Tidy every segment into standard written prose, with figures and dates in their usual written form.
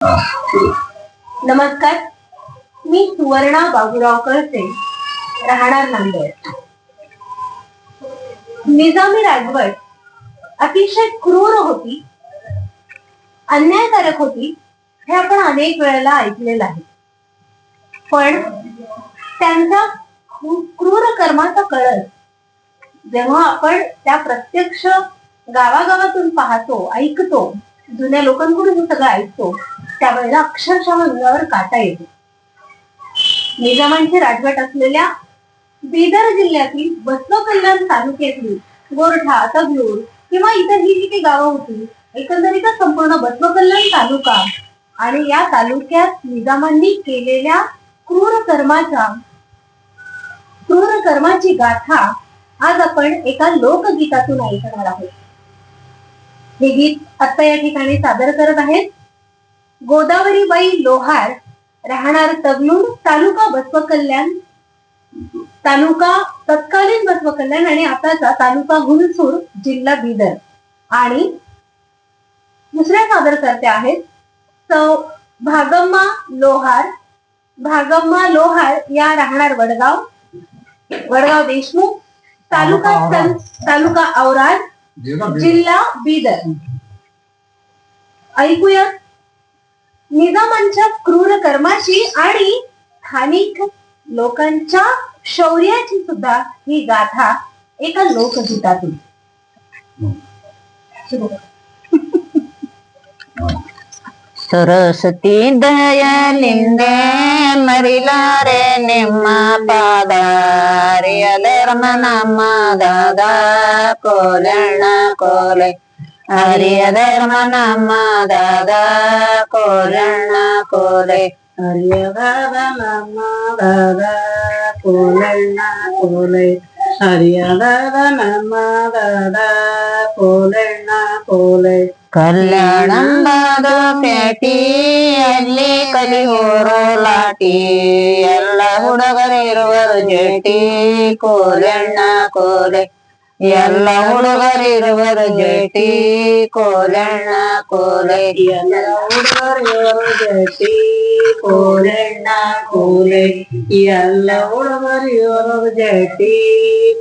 नमस्कार, मी सुवर्णा बाबूराव कळसे, राहणार नांदेड. निजामी राजवट अतिशय क्रूर होती, अन्यायकारक होती, हे आपण अनेक वेळेला ऐकलेलं आहे. पण त्यांचा क्रूर कर्माचा कळस जेव्हा आपण त्या प्रत्यक्ष गावागावातून पाहतो, ऐकतो, जुन्या लोकांकडून हे सगळं ऐकतो, त्यावेळेला अक्षरशः अंगावर काटा येतो. निजामांची राजवट असलेल्या बिदर जिल्ह्यातील बसवकल्याण तालुक्यातील गोरठा, तगलूर किंवा इतर ही जी काही गावं होती, एकंदरीतच संपूर्ण बसवकल्याण तालुका आणि या तालुक्यात निजामांनी केलेल्या क्रूर कर्माची गाथा आज आपण एका लोकगीतातून ऐकणार आहोत. हे गीत आता या ठिकाणी सादर करत आहेत गोदावरीबाई लोहार, राहणार तगलूर, तालुका तत्कालीन बसवकल्याण आणि आताचा तालुका हुनसूर, जिल्हा बिदर. आणि दुसऱ्या सादरकर्त्या आहेत भागम्मा लोहार, या राहणार वडगाव देशमुख, तालुका औराद, जिल्हा बिदर. ऐकूया निजामांच्या क्रूर कर्माची आणि स्थानिक लोकांच्या शौर्याची सुद्धा ही गाथा एका लोकगीतातून. ಸರಸ್ವತಿ ದಯಲಿಂದ ಮರಿಲಾರೆ ನಿಮ್ಮ ಪಾದಾರಿಯದರ್ಮ ನಮ್ಮ ದಾದ ಕೋಲಣ್ಣ ಕೋಲೆ ಹರಿಯದರ್ಮ ನಮ್ಮ ದಾದ ಕೋಲಣ್ಣ ಕೋಲೆ ಹರಿಯದಾದ ನಮ್ಮ ದಾದ ಕೋಲಣ್ಣ ಕೋಲೆ ಹರಿಯದಾದ ನಮ್ಮ ದಾದ ಕೋಲಣ್ಣ ಕೋಲೆ. ಕಲ್ಯಾಣಂಬಾದ ಪೇಟಿಯಲ್ಲಿ ಕಲಿಯೋರು ಲಾಟಿ, ಎಲ್ಲ ಹುಡುಗರಿರುವರು ಜೇಟಿ ಕೋಲಣ್ಣ ಕೋಲೆ, ಎಲ್ಲ ಹುಡುಗರಿರುವರು ಜೇಟಿ ಕೋಲಣ್ಣ ಕೋಲೆ, ಎಲ್ಲ ಹುಡುಗರಿರುವರು ಜೇಟಿ ಕೋಲಣ್ಣ ಕೋಲೆ, ಎಲ್ಲ ಹುಡುಗರಿರುವರು ಜೇಟಿ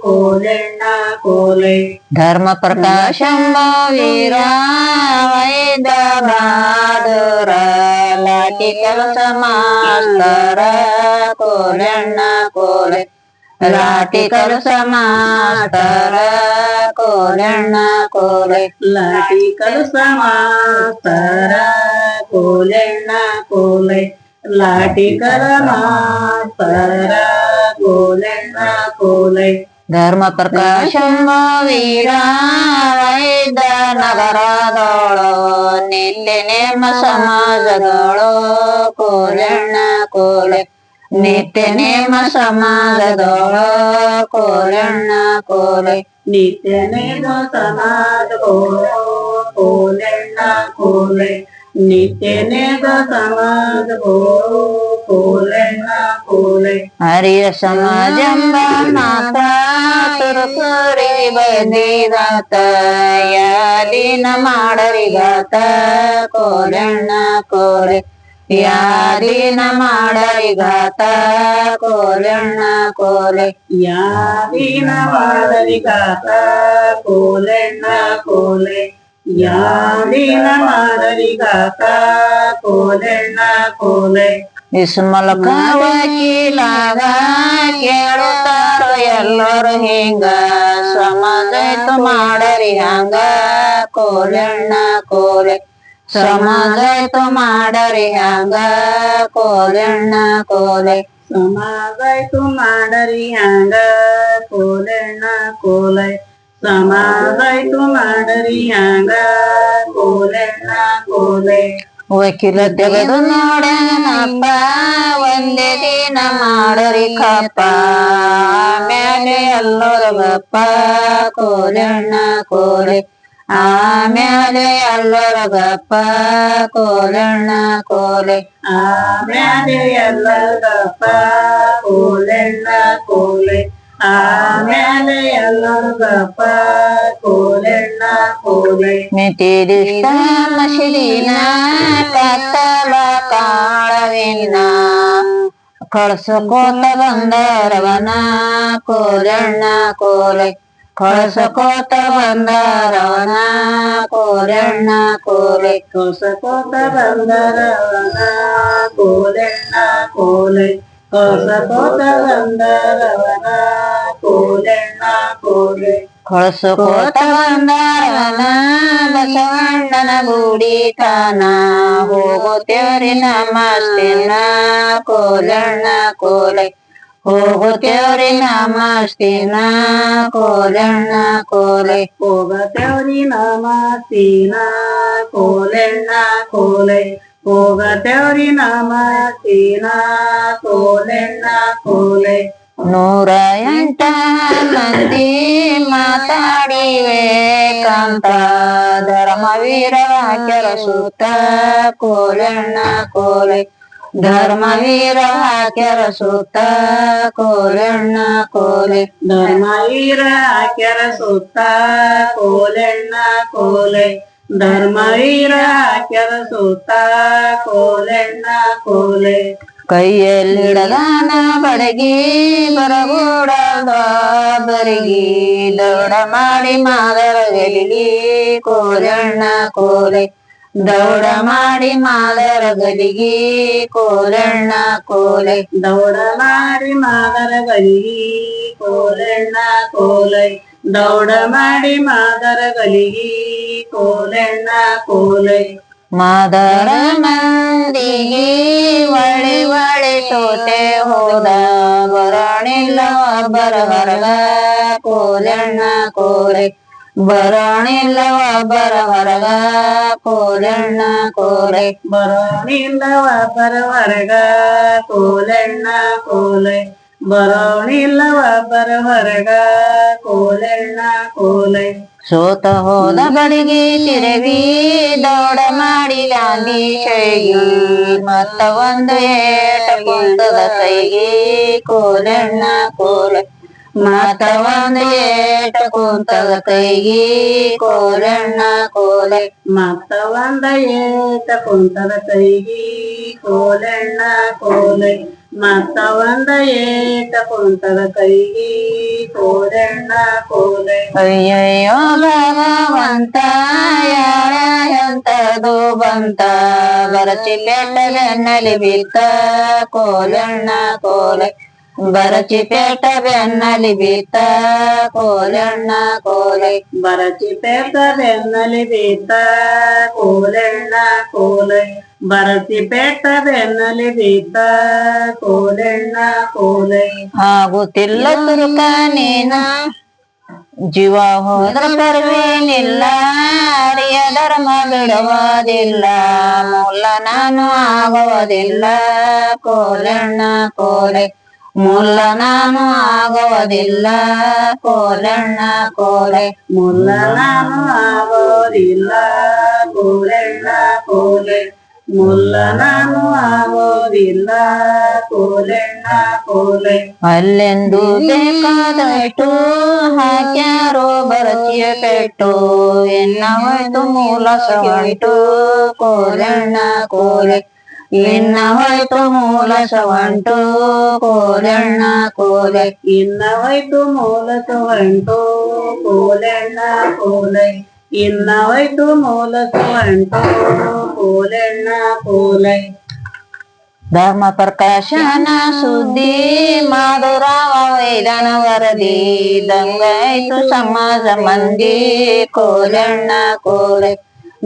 ಕೋಲಣ್ಣ ಕೋಲೆ. ಧರ್ಮ ಪ್ರಕಾಶಂಬ ವೀರ ವೈದ ಬಹಾದೂರ, ಲಾಠಿ ಕೆಲಸ ಮಾಸ್ತರ ಕೋಲಣ್ಣ ಕೋಲೆ, ಲಾಠಿ ಕೆಲಸ ಮಾಸ್ತರ ಕೋಲಣ್ಣ ಕೋಲೆ, ಲಾಠಿ ಕೆಲಸ ಮಾಸ್ತರ ಕೋಲಣ್ಣ ಕೋಲೆ, ಲಾಠಿ ಕಲ ಮಾಸ್ತರ ಕೋಲಣ್ಣ ಕೋಲೆ. ಧರ್ಮ ಪ್ರಕಾಶಂಬ ವೀರ ವೈದ ನಗರದೋಳು, ನಿತ್ಯ ನೇಮ ಸಮಾಜದೋಳು ಕೋಲಣ್ಣ ಕೋಲೆ, ನಿತ್ಯ ನೇಮ ಸಮಾಜದೋಳು ಕೋಲಣ್ಣ ಕೋಲೆ, ನಿತ್ಯ ನೇಮ ಸಮಾಜದೋಳು ಕೋಲಣ್ಣ ಕೋಲೆ, ನಿತ್ಯ ನೇಮ ಸಮಾಜದೋಳು ಕೋಲಣ್ಣ ಕೋಲೆ. ಹರಿಯ ಸಮಾಜಂಬ ಮಾತಾ ತುರುಕುರಿ ಬಂದಿದಾತ, ಯಾಲಿನ ಮಾಡರಿಗಾತ ಕೋಲಣ್ಣ ಕೋಲೆ, ಯಾಲಿನ ಮಾಡರಿಗಾತ ಕೋಲಣ್ಣ ಕೋಲೆ, ಯಾಲಿನ ಮಾಡರಿಗಾತ ಕೋಲಣ್ಣ ಕೋಲೆ, ಯಾಲಿನ ಮಾಡರಿಗಾತ ಕೋಲಣ್ಣ ಕೋಲೆ. ಇಸ್ಮಲಕ ವಕೀಲಾಗ ಕೇಳುತ್ತಾರೋ ಎಲ್ಲರೂ ಹಿಂಗ, ಸಮಾಜಾಯ್ತು ಮಾಡರಿ ಹಂಗ ಕೋಲಣ್ಣ ಕೋಲೆ, ಸಮಾಜಾಯ್ತು ಮಾಡರಿ ಹಂಗ ಕೋಲಣ್ಣ ಕೋಲೆ, ಸಮಾಜಾಯ್ತು ಮಾಡರಿ ಹಂಗ ಕೋಲಣ್ಣ ಕೋಲೆ, ಸಮಾಜಾಯ್ತು ಮಾಡರಿ ಹಂಗ ಕೋಲಣ್ಣ ಕೋಲೆ. ವಕೀಲ ತೆಗೆದು ನೋಡನಪ್ಪ ಒಂದೇ ದಿನ ಮಾಡರಿ ಕಪ್ಪ, ಆಮ್ಯಾಲೆ ಎಲ್ಲರ ಗಪ್ಪ ಕೋಲಣ್ಣ ಕೋಲೆ, ಆಮ್ಯಾಲೆ ಎಲ್ಲರ ಗಪ್ಪ ಕೋಲಣ್ಣ ಕೋಲೆ, ಆಮ್ಯಾಲೆ ಎಲ್ಲರ ಗಪ್ಪ ಕೋಲಣ್ಣ ಕೋಲೆ, ಆಮ್ಯಾಲೆ ಎಲ್ಲರ ಗಪ್ಪ ಕೋಲಣ್ಣ ಕೋಲೆ ಮಿತಿದಿಷ್ಟ ಮಸಿದಿನ ಕತ್ತಲ ಕಾಳವಿನ ಕಳ್ಸಕೋತ ಬಂದರವನ ಕೋಲಣ್ಣ ಕೋಲೆ ಕಳ್ಸಕೋತ ಬಂದರವನ ಕೋಲಣ್ಣ ಕೋಲೆ ಕಳ್ಸಕೋತ ಬಂದರವನ ಕೋಲಣ್ಣ ಕೋಲೆ ಕಳ್ಸಕೋತ ಬಂದರವನ ಕೋಲಣ್ಣ ಕೋಲೆ ಕಳ್ಸಕೋತ ಬಂದರವನ ಬಸವಣ್ಣನ ಗುಡಿ ತಾನ ಹೋಗುತ್ತೇವ್ರಿ ನಮಸ್ತಿನ ಕೋಲಣ್ಣ ಕೋಲೆ ಹೋಗುತ್ತೇವ್ರಿ ನಮಸ್ತಿನ ಕೋಲಣ್ಣ ಕೋಲೆ ಹೋಗತೇವ್ರಿ ನಮಸ್ತಿನ ಕೋಲಣ್ಣ ಕೋಲೆ ಹೋಗತೇವ್ರಿ ನಮಸ್ತಿನ ಕೋಲಣ್ಣ ಕೋಲೆ 108 ಮಂದಿ ಮಾತಾಡಿವೆ ಕಾಂತ ಧರ್ಮವೀರ ಹಾಕ್ಯರ ಸುತ್ತ ಕೋಲಣ್ಣ ಕೋಲೆ ಧರ್ಮವೀರ ಹಾಕ್ಯರ ಸುತ್ತ ಕೋಲಣ್ಣ ಕೋಲೆ ಧರ್ಮವೀರ ಹಾಕ್ಯರ ಸುತ್ತ ಕೋಲಣ್ಣ ಕೋಲೆ ಧರ್ಮವೀರ ಹಾಕ್ಯರ ಸುತ್ತ ಕೋಲಣ್ಣ ಕೋಲೆ ಕೈಯಲ್ಲಿಡದಾನ ಬಡಗಿ ಬರಗೂಡದ ಬರಗಿ ದೌಡ ಮಾಡಿ ಮಾದರ ಗಲಿಗಿ ಕೋಲಣ್ಣ ಕೋಲೆ ದೌಡ ಮಾಡಿ ಮಾದರ ಗಲಿಗಿ ಕೋಲಣ್ಣ ಕೋಲೆ ದೌಡ ಮಾಡಿ ಮಾದರ ಗಲಿಗಿ ಕೋಲಣ್ಣ ಕೋಲೆ ದೌಡ ಮಾಡಿ ಮಾದರ ಗಲಿಗಿ ಕೋಲಣ್ಣ ಕೋಲೆ ಮಾದರ ಮಂದಿಗೆ ಒಳ್ಳೆ ಒಳ್ಳೆ ಸೋತೆ ಹೋದ ಬರಣಿಲ್ಲ ಒಬ್ಬರ ಹೊರಗ ಕೋಲಣ್ಣ ಕೋಲೆ ಬರಣಿಲ್ಲ ಒಬ್ಬರ ಹೊರಗ ಕೋಲಣ್ಣ ಕೋಲೆ ಬರೋಣಿಲ್ಲ ಒಬ್ಬರ ಹೊರಗ ಕೋಲಣ್ಣ ಕೋಲೆ ಬರೋಣಿಲ್ಲ ಒಬ್ಬರ ಹೊರಗ ಕೋಲಣ್ಣ ಕೋಲೆ ಸೋತ ಹೋದ ಬಡಿಗೆ ತಿರುವಿ ದೌಡ ಮಾಡಿ ಗಾಂಧಿ ಶೈಗಿ ಮತ್ತ ಒಂದು ಏಟ ಕುಂತದ ಕೈಗೆ ಕೋಲಣ್ಣ ಕೋಲೆ ಮತ್ತ ಒಂದು ಏಟ ಕುಂತದ ಕೈಗೆ ಕೋಲಣ್ಣ ಕೋಲೆ ಮತ್ತ ಒಂದ ಏಟ ಕುಂತದ ಕೈಗಿ ಕೋಲಣ್ಣ ಕೋಲೆ ಮತ್ತ ಒಂದ ಏಟ ಕುಂತದ ಕೈಗಿ ಕೋಲಣ್ಣ ಕೋಲೆ ಅಯ್ಯಯ್ಯೋ ಭಗವಂತ ಯಾರ ಎಂತದು ಬಂತ ಬರಚಿ ಪೇಟ ಬೆನ್ನಲಿ ಬಿತ್ತ ಕೋಲಣ್ಣ ಕೋಲೆ ಬರಚಿ ಪೇಟ ಬೆನ್ನಲಿ ಬಿತ್ತ ಕೋಲಣ್ಣ ಕೋಲೆ ಬರಚಿ ಪೇಟ ಬೆನ್ನಲಿ ಬಿತ್ತ ಕೋಲಣ್ಣ ಕೋಲೆ ಬರಚಿ ಪೇಟ ಬೆನ್ನಲಿ ಬಿತ್ತ ಕೋಲಣ್ಣ ಕೋಲೆ ಆಗುತ್ತಿಲ್ಲ ತುರುಕ ನೀನ ಜೀವ ಹೋದ್ರ ಪರ್ವೇನಿಲ್ಲ ಅರಿಯ ಧರ್ಮ ಬಿಡುವುದಿಲ್ಲ ಮೂಲ ನಾನು ಆಗುವುದಿಲ್ಲ ಕೋಲಣ್ಣ ಕೋಲೆ ಮೂಲ ನಾನು ಆಗುವುದಿಲ್ಲ ಕೋಲಣ್ಣ ಕೋಲೆ ಮುಲ್ಲ ನಾನು ಆಗೋದಿಲ್ಲ ಕೋಲಣ್ಣ ಕೋಲೆ ಮುಲ್ಲ ನಾನು ಆಗೋದಿಲ್ಲ ಕೋಲಣ್ಣ ಕೋಲೆ ಅಲ್ಲೆಂದು ಬೇಕಾದಷ್ಟು ಹಾಕ್ಯಾರೋ ಬರಚಿಯ ಪೆಟ್ಟು ಎನ್ನ ಹೋಯ್ತು ಮೂಲ ಸವಂಟು ಕೋಲಣ್ಣ ಕೋಲೆ ಇನ್ನ ಹೋಯ್ತು ಮೂಲ ಸವಂಟು ಕೋಲಣ್ಣ ಕೋಲೆ ಇನ್ನ ಹೋಯ್ತು ಮೂಲ ಸವಂಟು ಕೋಲಣ್ಣ ಕೋಲೆ ಇನ್ನ ಹೋಯ್ತು ಮೂಲ ಸವಂಟು ಕೋಲಣ್ಣ ಕೋಲೆ ಧರ್ಮ ಪ್ರಕಾಶನ ಸುದ್ದಿ ಮಾಧುರಾವ ವೈದನ ವರದಿ ದಂಗಾಯ್ತು ಸಮಾಜ ಮಂದಿ ಕೋಲಣ್ಣ ಕೋಲೆ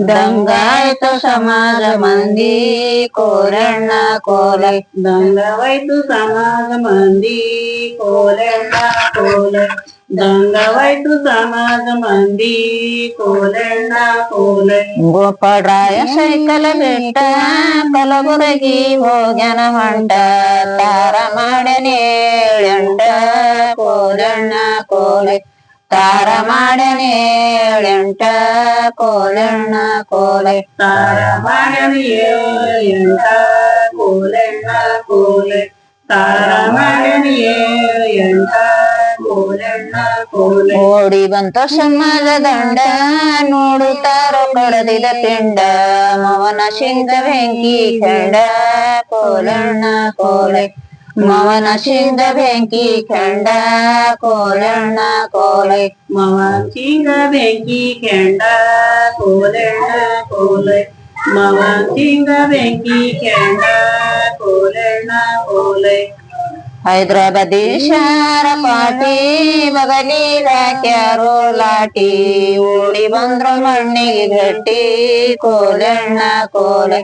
ದಂಗಾಯ್ತು ಸಮಾಜ ಮಂದಿ ಕೋಲಣ್ಣ ಕೋಲೆ ದಂಗವೈತು ಸಮಾಜ ಮಂದಿ ಕೋಲಣ್ಣ ಕೋಲೆ ದಂಗವೈತು ಸಮಾಜ ಮಂದಿ ಕೋಲಣ್ಣ ಕೋಲೆ ಗೋಪಾಳರಾಯ ಸೈಕಲ್ ಬಿಟ್ಟ ಕಲಬುರಗಿ ಹೋಗ್ಯನ ಹೊಂಟ ತಾರ ಮಾಡನೇಳಂಟ ಕೋಲಣ್ಣ ಕೋಲೆ ತಾರ ಮಾಡನೇಳಂಟ ಕೋಲಣ್ಣ ಕೋಲೆ ತಾರ ಮಾಡನಿ ಎಂಟ ಕೋಲಣ್ಣ ಕೋಲೆ ತಾರ ಮಾಡನಿ ಎಂಟ ಕೋಲಣ್ಣ ಕೋಲೆ ಓಡಿ ಬಂತ ಸಮಾಜ ದಂಡ ನೋಡುತ್ತಾರೋ ಕಡದಿದ ಪಿಂಡ ಮವನ ಶಿಂಗ ಬೆಂಕಿ ಕೆಂಡ ಕೋಲಣ್ಣ ಕೋಲೆ ಮವನ ಶಿಂಗ ಬೆಂಕಿ ಕೆಂಡ ಕೋಲಣ್ಣ ಕೋಲೆ ಮವನ ಶಿಂಗ ಬೆಂಕಿ ಕೆಂಡ ಕೋಲಣ್ಣ ಕೋಲೆ ಮವನ ಶಿಂಗ ಬೆಂಕಿ ಕೆಂಡ ಕೋಲಣ್ಣ ಕೋಲೆ ಹೈದರಾಬಾದಿ ಶಾರ ಪಾಟಿ ಬಗಲಿಗ ಕ್ಯಾರೋ ಲಾಟಿ ಓಡಿ ಬಂದ್ರು ಮಣ್ಣಿಗೆ ಗಟ್ಟಿ ಕೋಲಣ್ಣ ಕೋಲೆ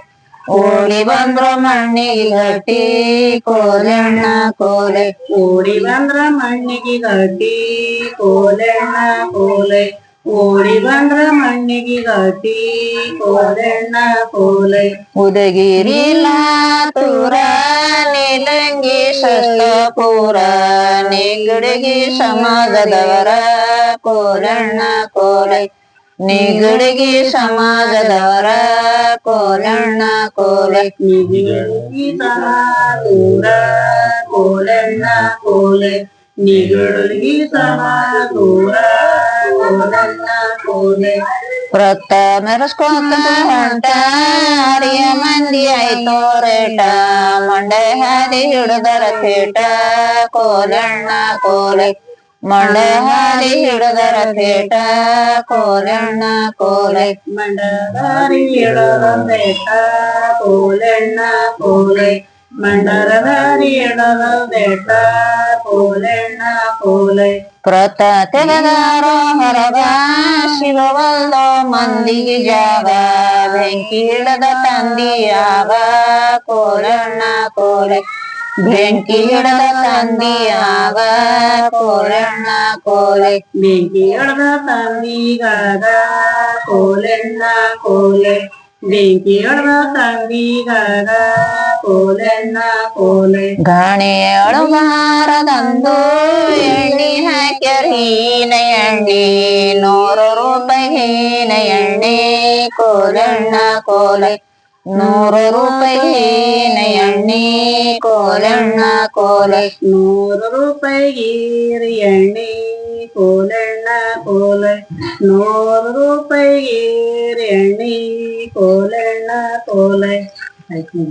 ಓಡಿ ಬಂದ್ರು ಮಣ್ಣಿಗೆ ಗಟ್ಟಿ ಕೋಲಣ್ಣ ಕೋಲೆ ಓಡಿ ಬಂದ್ರ ಮಣ್ಣಿಗೆ ಗಟ್ಟಿ ಕೋಲಣ್ಣ ಕೋಲೆ ಓಡಿ ಬಂದ್ರ ಮಣ್ಣಿಗೆ ಗಟ್ಟಿ ಕೋಲಣ್ಣ ಕೋಲೆ ಉದಗಿರಿ ಲಾತೂರ ನೀಲಂಗಿ ಶಸ್ತ್ರಪೂರ ನಿಗಡಿಗಿ ಸಮಾಜದವರ ಕೋಲಣ್ಣ ಕೋಲೆ ನಿಗಡಿಗಿ ಸಮಾಜದವರ ಕೋಲಣ್ಣ ಕೋಲೆ ನಿಗಡಿಗಿ ಸಮಾದೂರ ಕೋಲಣ್ಣ ಕೋಲೆ ನಿಗಡಿಗಿ ಸಮಾದೂರ ಕೋಲಣ್ಣ ಕೋಲೆ ರಕ್ತ ಮೆರೆಸ್ಕೋತ ಹೊಂಟ ಹರಿಯ ಮಂದಿ ಆಯ್ತು ರೇಟ ಮಂಡೆ ಹಾದಿ ಹಿಡಿದರ ಪೇಟ ಕೋಲಣ್ಣ ಕೋಲೆ ಮಂಡೆ ಹಾದಿ ಹಿಡಿದರ ಪೇಟ ಕೋಲಣ್ಣ ಕೋಲೆ ಮಂಡದಾರಿ ಎಡದಂದೇಟ ಕೋಲಣ್ಣ ಕೋಲೆ ಮಂಡರದಾರಿ ಎಡದಂದೇಟ ಕೋಲಣ್ಣ ಕೋಲೆ ಪ್ರತ ತೆಗೆದಾರೋ ಹೊರಗ ಶಿವವಲ್ದೋ ಮಂದಿಗೆ ಜಾಗ ಬೆಂಕಿ ಹಿಡದ ತಂದಿಯಾಗ ಕೋಲಣ್ಣ ಕೋಲೆ ಬೆಂಕಿ ಹಿಡದ ತಂದಿಯಾಗ ಕೋಲಣ್ಣ ಕೋಲೆ ಬೆಂಕಿ ಹಿಡದ ತಂದಿಗಾಗ ಕೋಲಣ್ಣ ಕೋಲೆ ಬೆಂಕಿ ಹಿಡದ ತಂದಿಗಾಗ ಕೋಲಣ್ಣ ಕೋಲೆ ಗಾಣಿ ಅಳುಗಾರದಂದು ಎಣ್ಣಿ ಹಾಕ್ಯರ ಹೀನ ಎಣ್ಣೆ 100 ರೂಪಾಯಿ ಹೀನ ಎಣ್ಣೆ ಕೋಲಣ್ಣ ಕೋಲೆ 100 ರೂಪಾಯಿ ಹೀನ ಎಣ್ಣೆ ಕೋಲಣ್ಣ ಕೋಲೆ 100 ರೂಪಾಯಿಗೆ ಎಣ್ಣೆ ಕೋಲಣ್ಣ ಕೋಲೆ 100 ರೂಪಾಯಿಗೆ ಎಣ್ಣೆ ಕೋಲಣ್ಣ ಕೋಲೆ ಆಯ್ತು.